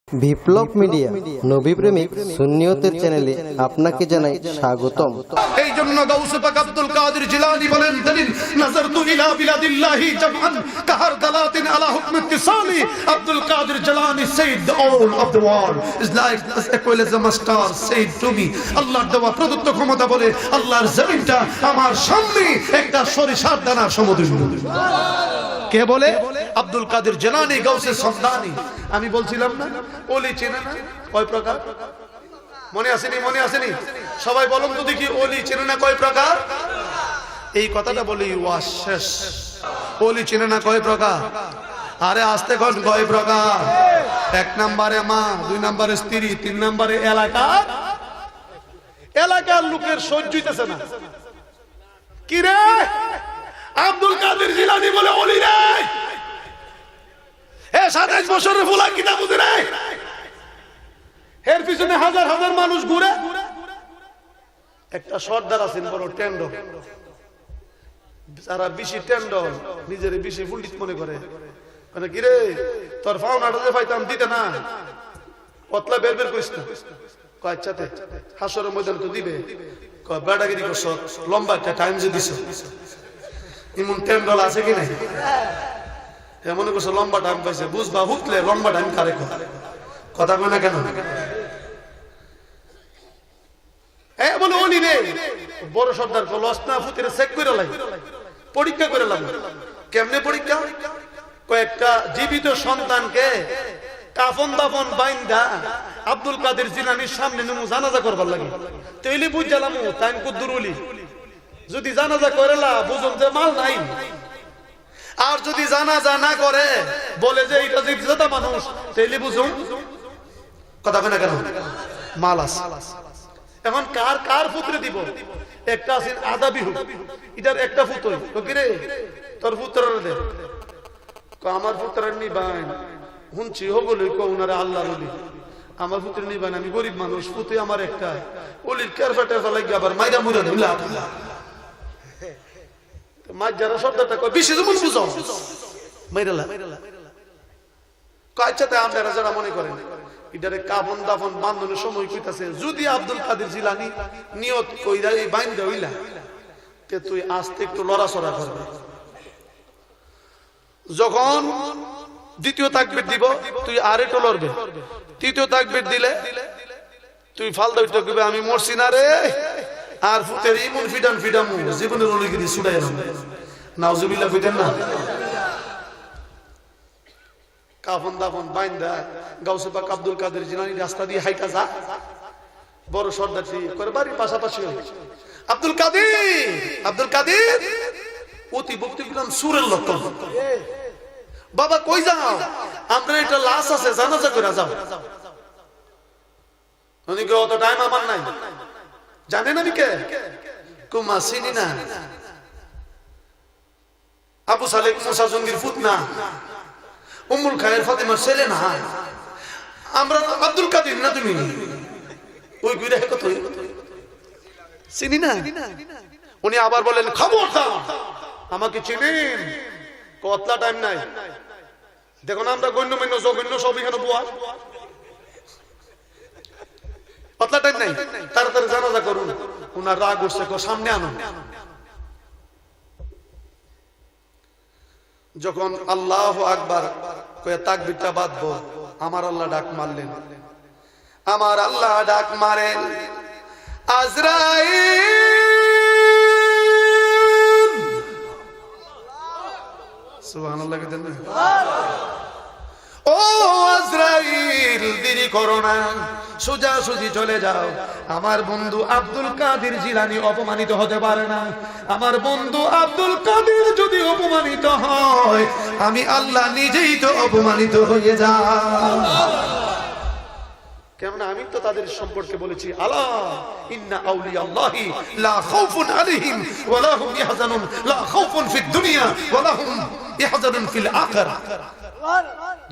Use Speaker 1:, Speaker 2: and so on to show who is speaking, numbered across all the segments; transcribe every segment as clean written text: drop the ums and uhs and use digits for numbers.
Speaker 1: বিপ্লব media নবী প্রেমিক সুন্নিয়তের চ্যানেলে আপনাকে জানাই স্বাগতম।
Speaker 2: এই জন্য গাউসে পাক আব্দুল কাদের জিলানী বলেন দলিল নাযারতু ইলা বিলাদিল্লাহি জামআন কাহার দালাতিন আলা হুকম ইত্তিসালি আব্দুল কাদের জিলানী সাইয়্যিদ all of the world is like equal as a master said to me আল্লাহর দেওয়া প্রদত্ত ক্ষমতা বলে আল্লাহর জমিনটা আমার সামনে একটা সরিষার দানার সমতুল্য। কে বলে? আব্দুল কাদের জিলানী গাউসে সন্দানি। আমি বলছিলাম না ওলি চেনে না কয় প্রকার? মনে আসেনি? সবাই বলুন তো দেখি, ওলি চেনে না কয় প্রকার? এই কথাটা বলি ওয়াজ শেষ। ওলি চেনে না কয় প্রকার? আরে আস্তে কোন কয় প্রকার? এক নম্বরে মা, দুই নম্বরে স্ত্রী, তিন নম্বরে এলাকার লোকের সহ্য হইতেছে না। কি রে আব্দুল কাদের জিলানী বলে ওলি রে? 27 বছরের ফুলা কিনা বুঝে নাই? এর পিছনে হাজার হাজার মানুষ ঘুরে। একটা সর্দার আছেন বড় টেন্ডর, যারা বেশি টেন্ডর নিজের বেশি পণ্ডিত মনে করে। মানে কি রে তোর ফাউনাটা যে পাইতাম দিতে না, পতলা বের করিস না। আচ্ছাতে হাসরের ময়দান তো দিবে। বেড়াগিরি করছ, লম্বা একটা টাইম যে দিছ, এমন টেন্ডর আছে কি নাই? মনে করছে লম্বা টাইম পাইছে, বুঝবা হুকলে লম্বা টাইম কারে কথা কয় না কেন? বলে ওলি রে বড় সর্দার লস না ফুতের চেক করে লাই, পরীক্ষা করে লাভ। কেমনে পরীক্ষা? কয়েকটা জীবিত সন্তানকে কাফন দাফন বাইন্দা আব্দুল কাদের জিলানীর সামনে নেমু জানাজা করবার লাগে। তৈলি বুঝ জ্বালামু তাইন কুদ্দুর ওলি। যদি জানাজা করেলা বুঝুন যে মাল নাই, আর যদি জানাজা না করে বলে যে এটা জীবিত মানুষ, তাইলে বুঝুন কথা কয় না কেন মাল আছে। এখন কার কার পুত্রে দিব? একটা আছে আদা বিহু, এটার একটা পুত্র কি রে তোর পুত্র দে। আমার পুত্র নিবান শুনছি হবল ওনারে আল্লাহর ওলি। আমার পুত্র নিবান, আমি গরিব মানুষ, পুত্র আমার একটা ওলির কেরফাটা লাগে আবার মাইরা মুরা দিলা। মাছ যারা শব্দটা কয় বেশি জমন বুঝাও মাইরালা কয়চাতে আপনারা যারা মনে করেন এটারে কাফন দাফন বান্ধনের সময় কইতাছে। যদি আব্দুল কাদের জিলানী নিয়ত কইরা এই বাইন্দা হইলা তে তুই আস্তে একটু লড়াচড়া করবে। যখন দ্বিতীয় তাকবীর দিব তুই আর একটু লড়বে। তৃতীয় তাকবীর দিলে তুই ফালদা উঠতে কইবে আমি মরছি না রে, আর ফুতের ইমন ফিডামু জীবনের ওলিগিরি ছুড়াই না। নাউজুবিল্লাহ কইতেন না? কাফন দাফন বাইন্দা গাউসে পাক আব্দুল কাদের জিলানী রাস্তা দিয়ে হাইটা যা। বড় সর্দারটি করে বাড়ির পাশাপাশি আব্দুল কাদের অতি ভক্তি বিরাম সুরের লক্ষণ। বাবা কই যাও? আমরা এটা লাশ আছে জানাজা করে যাও। অনেকে অত টাইম আমার নাই, জানেন আমি কে? কুমা চিনি না, আবু সালেহ মুসা জঙ্গির ফুত না, উম্মুল খায়ের ফাতেমার ছেলে না। আমরা আব্দুল কাদের না, তুমি ওই গুইরা কত চিনি না। উনি আবার বলেন খবরদার আমাকে চিনেন, কতলা টাইম নাই। দেখুন আমরা গণ্যমান্য জঘন্য সব এখানে বুয়া, কতলা টাইম নাই, তাড়াতাড়ি জানাজা করুন। উনার রাগ উঠছে, সামনে আনো। যখন আল্লাহু আকবার কয়ে তাকবীরটা বাঁধবো, আমার আল্লাহ ডাক মারলেন। আমার আল্লাহ ডাক মারেন আজরাইল। সুবহানাল্লাহ কেন? ও আজরাইল দেরি করো না, সোজা সুজি চলে যাও। আমার বন্ধু আব্দুল কাদের জিলানী অপমানিত হতে পারে না। আমার বন্ধু আব্দুল কাদের যদি অপমানিত হয়, আমি আল্লাহ নিজেই তো অপমানিত হয়ে যাই। কেমন আমি তো তাদের সম্পর্কে বলেছি, আলা ইন্না আউলিয়াল্লাহি লা খাউফুন আলাইহিম ওয়া লা হুম ইয়াহজানুন, লা খাউফুন ফিদ দুনিয়া ওয়া লা হুম ইয়াহজানুন ফিল আখিরাহ।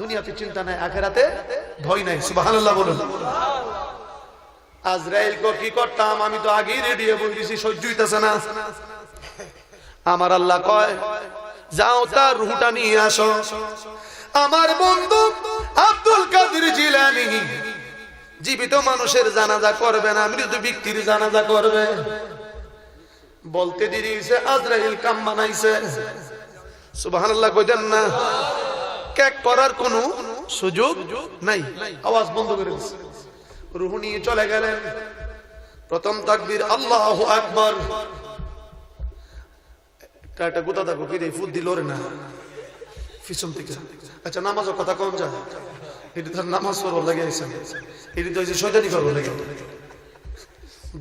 Speaker 2: দুনিয়াতে চিন্তা নাই, আখিরাতে ভয় নাই। সুবহানাল্লাহ বলুন। আজরাইল কো কি করতাম? আমি তো আগেই রেডি হয়ে বসেছি, সহ্য হইতাছে না। আমার আল্লাহ কয় যাও তার রূহটা নিয়ে আসো। আমার বন্ধু আব্দুল কাদের জিলানী জীবিত মানুষের জানাজা করবে না, মৃত ব্যক্তির জানাজা করবে। বলতে দেরি হইছে, আজরাইল কাম বানাইছে। সুবহানাল্লাহ কইতেন না? কেক করার কোনো সুযোগ নাই, আওয়াজ বন্ধ করে দিছে। রূহ নিয়ে চলে গেলেন। প্রথম তাকবীর আল্লাহু আকবার। কাটা গুতা দেখো কি রে, ফুট দিল রে না পিছন থেকে। আচ্ছা নামাজের কথা কোন যায়? এটা তার নামাজ পড়ব লাগে আইছে, এটা তো যে শয়তানি করব লাগে।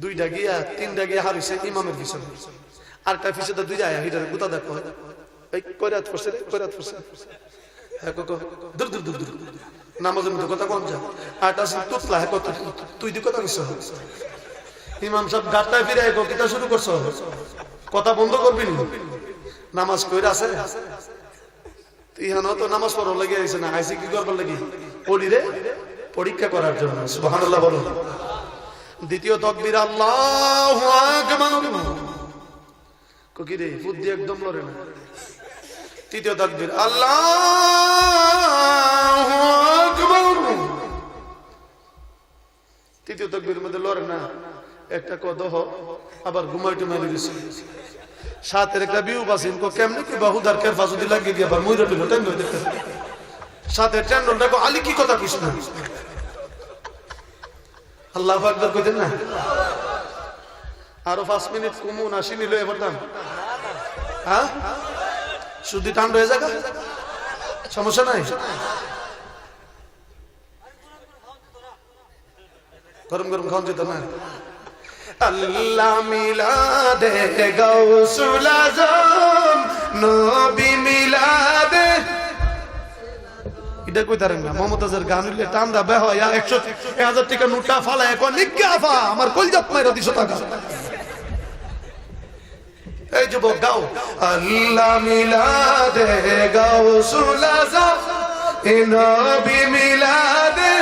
Speaker 2: দুইটা গিয়া তিনটা গিয়া হারিছে ইমামের পিছনে, আরেকটা পিছনে তো দুইটা আয়া হিটারে গুতা দেখো এই কয়রাত পড়ছে কয়রাত পড়ছে। হ্যাঁ কো দূর দূর দূর দূর নামাজের মধ্যে কথা কোন যায়? আটা আছে তুতলা হ্যাঁ কত তুই দি কথা কইছ। ইমাম সাহেব গাটটায় ফিরে কো কিতা শুরু করছ, কথা বন্ধ করবি নি? নামাজ কইরা আছে ইহানো তো নামাজ পড়ার লাগে আইছে না, আইছে কি করবার লাগি? পড়িরে পরীক্ষা করার জন্য। সুবহানাল্লাহ বলো। দ্বিতীয় তাকবীর আল্লাহু আকবার। কোকিরে বুদ্ধি একদম লরে না। তৃতীয় তাকবীর আল্লাহু আকবার। তৃতীয় তাকবীর মধ্যে লরে না, একটা কদহ আবার ঘুমাইতে মারি দিছে। সাথের একটা বিউ বাসিন কো কেমনে কি বাহুদার কের ফাজুদি লাগিয়ে দিয়ে আবার মইরা দিল টাইম হই দেখতে। সাথে টেন্ডনটা কো আলী কি কথা কইছ না? আল্লাহু আকবার কইতেন না? আরো 5 মিনিট কমু না শুনি লয়ে পড়তাম। হ্যাঁ শুধু টান হয়ে যাবে, সমস্যা নাই। গরম গরম খাওয়া যেত না। আল্লাহ মিলাদে গাউসুল আজম, নবী মিলাদে। এটা কই তারেন না? মমতাজের গান হইলে টান দা বে হয় 100,000 টাকা নোটা ফালা এখন নিগাফা আমার কলজাত মাইরা 200 টাকা। এই যুবক গাও আল্লাহ মিলাদে গাউসুল আজম, নবী মিলাদে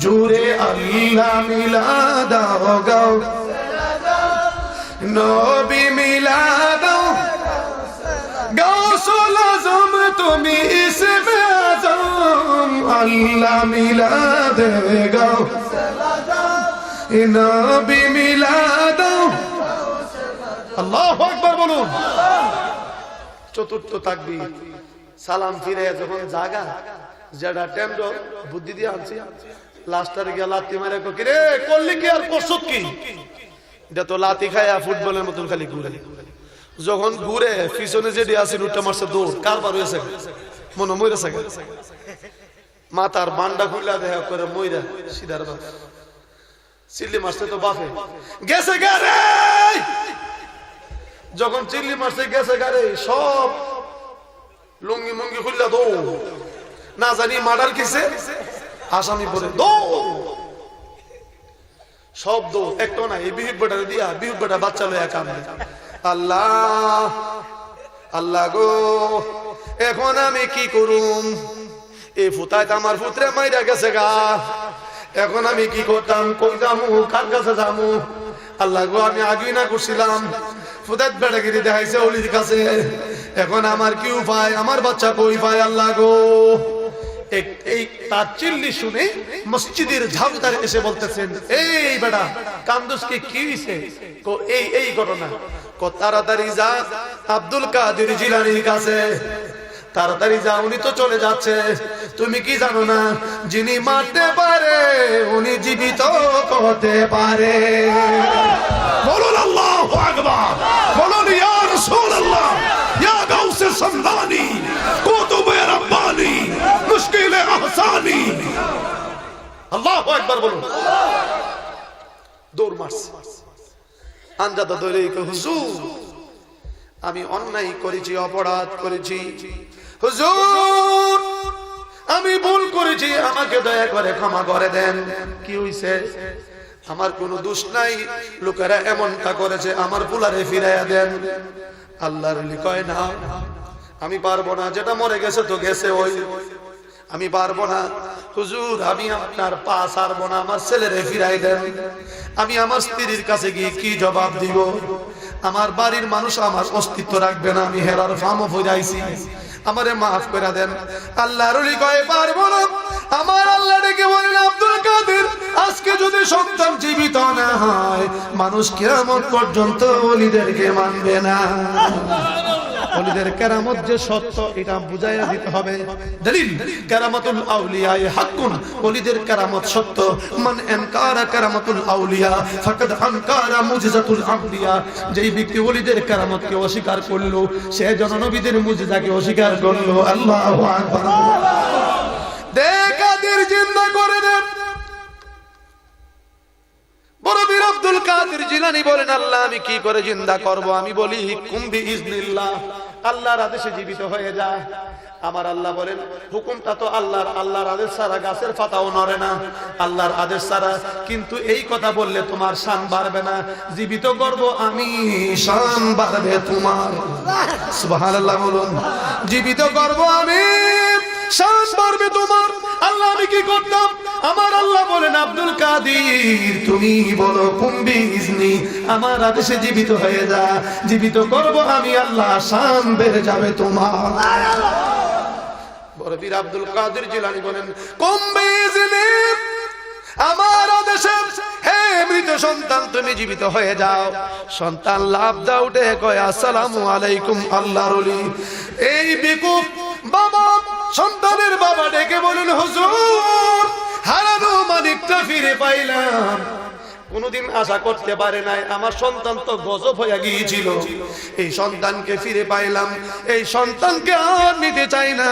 Speaker 2: জুড়ে আল্লাহ মিলাদ গাও, নবী মিলাদ গাউসুল আজম তুমি ইসমে আজম। আল্লাহ মিলাদ গাও, নবী মিলাদ। আল্লাহু আকবার বলুন। চতুর্থ তাকবীর সালাম ফিরে যখন জাগা যেটা টেন্ডো বুদ্ধি দিয়ে আনছি লাস্টার গিয়া লাথি মারে কো কি রে করলি কি আর করছত কি? এটা তো লাথি খায়া ফুটবলের মতন খালি ঘুরে। যখন ঘুরে পিছনে যেটি আছে রুটটা মারছে দৌড়, কারবার হয়েছে মনে মইরেছে মাথার বান্ডা খুললা দেখা করে মইরা সিধার বাপ চিল্লি মারছে তো বাপে গেছে গারে। যখন চিল্লি মারছে গেছে গারে সব লুঙ্গি মুঙ্গি খুললা দৌড়, না জানি মার্ডার কিসে আসামি পরে দৌড়, সব দৌড়। একটা না এই বিহুব বেটা দিয়া বিহুব বেটা বাচ্চা লয়া কান্দে। আল্লাহ আল্লাহ গো এখন আমি কি করুম? এই ফুতায় আমার পুত্রে মাইরা গেছে গা, এখন আমি কি করতাম? কই যামু? কার কাছে যামু? আল্লাহ গো আমি আগেই না করছিলাম, ফুতাত বেটাগিরি দেখাইছে অলির কাছে, এখন আমার কি উপায়? আমার বাচ্চা কই পায়? আল্লাহ গো এই তার চিল্লি শুনে মসজিদের ঝাড়ুদার এসে বলতেছেন এই বেটা কান্দুসকে কি হইছে? কো এই এই ঘটনা। কো তাড়াতাড়ি যা আব্দুল কাদের জিলানীর কাছে, তাড়াতাড়ি যা, উনি তো চলে যাচ্ছে। তুমি কি জানো না যিনি মারতে পারে উনি জীবিত করতে পারে? বলুন আল্লাহু আকবার, বলুন ইয়া রাসূলুল্লাহ, ইয়া গাউসে সামদানি, কুতুবে রব্বানি, মুশকিলে আহসানি। আল্লাহু আকবার বলুন। দৌড় মারছে, আঞ্জাদা ধরে হুজুর আমি অন্যায় করেছি, অপরাধ করেছি, হুজুর আমি ভুল করেছি, আমাকে দয়া করে ক্ষমা করে দেন। কি হইছে? আমার কোনো দোষ নাই, লোকেরা এমনটা করেছে, আমার পুলারে ফিরাইয়া দেন। আল্লাহর ওলি কয় না আমি পারবো না, যেটা মরে গেছে তো গেছে, ওই আমি পারবো না। হুজুর আমি আপনার পা ছাড়বো না, আমার ছেলেরে ফিরাই দেন। আমি আমার স্ত্রীর কাছে গিয়ে কি জবাব দিব? আমার বাড়ির মানুষ আমার অস্তিত্ব রাখবে না, আমি হেরার ফার্মও ফিরাইছি, আমারে মাফ করে দেন। আল্লাহর ওলি কয় পারবো না, আমার মানুষ কিয়ামত পর্যন্ত ওলিদেরকে মানবে না। ওলিদের কেরামত যে সত্য এটা বুঝাইয়া দিতে হবে। দলিল কেরামতুল আউলিয়া হাক্কুন, ওলিদের কেরামত সত্য। মান আনকারা কেরামতুল আউলিয়া ফাকাদ আনকারা মুজিজাতুল আউলিয়া। যেই ব্যক্তি ওলিদের কেরামতকে অস্বীকার করলো সে যেন নবীদের মুজিজাকে অস্বীকার করলো। আল্লাহু আকবার। কাদের জিন্দা করে দেন। বড় বীর আব্দুল কাদের জিলানী বলেন, আল্লাহ আমি কি করে জিন্দা করব? আমি বলি কুম্বি ইজনিল্লাহ, আল্লাহর আদেশে জীবিত হয়ে যা। আমার আল্লাহ বলেন হুকুমটা তো আল্লাহর, আল্লাহর আদেশ ছাড়া গাছের পাতাও নড়ে না, আল্লাহর আদেশ ছাড়া। কিন্তু এই কথা বললে তোমার শান বাড়বে না, জীবিত করব আমি, শান বাড়বে তোমার। সুবহানাল্লাহ বলুন। জীবিত করব আমি, শান বাড়বে তোমার। আল্লাহ আমি কি করতাম? আমার আল্লাহ বলেন আব্দুল কাদের তুমি বলো কুম্বি ইজনি, আমার আদেশে জীবিত হয়ে যা। জীবিত করব আমি আল্লাহ, শান বেড়ে যাবে তোমার। বড় বীর আব্দুল কাদের জিলানী বলেন কুম্বি ইজনি, আমার আদেশে হে মৃত সন্তান তুমি জীবিত হয়ে যাও। সন্তান লাভ দা উঠে কয় আসসালামু আলাইকুম আল্লাহর ওলি। এই বেকুব বাবা সন্তানের বাবা ডেকে বলেন হুজুর হারানো মানিকটা ফিরে পাইলাম। কোনদিন আশা করতে পারে নাই, আমার সন্তান তো গজব হয়ে গিয়েছিল, এই সন্তানকে ফিরে পাইলাম। এই সন্তানকে আর নিতে চাই না,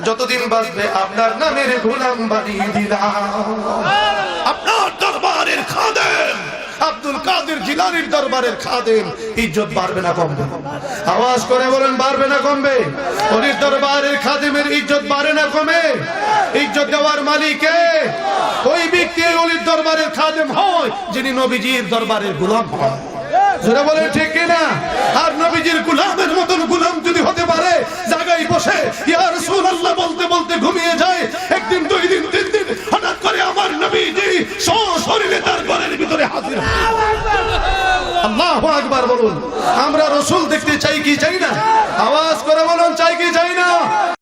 Speaker 2: যতদিন বাঁচবে আপনার নামের গোলাম বানিয়ে দিলাম। আপনার দরবারের খাদেম আব্দুল কাদের জিলানীর দরবারের খাদেম, ইজ্জত বাড়বে না কমবে? আওয়াজ করে বলেন বাড়বে না কমবে? ওলির দরবারের খাদেমের ইজ্জত বাড়ে না কমে? ইজ্জত দেওয়ার মালিকে ওই ব্যক্তি ওলির দরবারের খাদেম হয় যিনি নবীজির দরবারের গোলাম হয়। যারা বলে ঠিক কিনা? আর নবীজির গোলামের মতন গোলাম যদি হতে পারে, জায়গায় বসে ইয়া রাসূলুল্লাহ বলতে বলতে ঘুমিয়ে যায়, একদিন দুই দিন তিন দিন হঠাৎ করে আমার নবীজি সশরীরে তার ঘরের ভিতরে হাজির হয়। আল্লাহু আকবার বলুন। আমরা রাসূল দেখতে চাই কি চাই না? আওয়াজ করে বলুন চাই কি চাই না?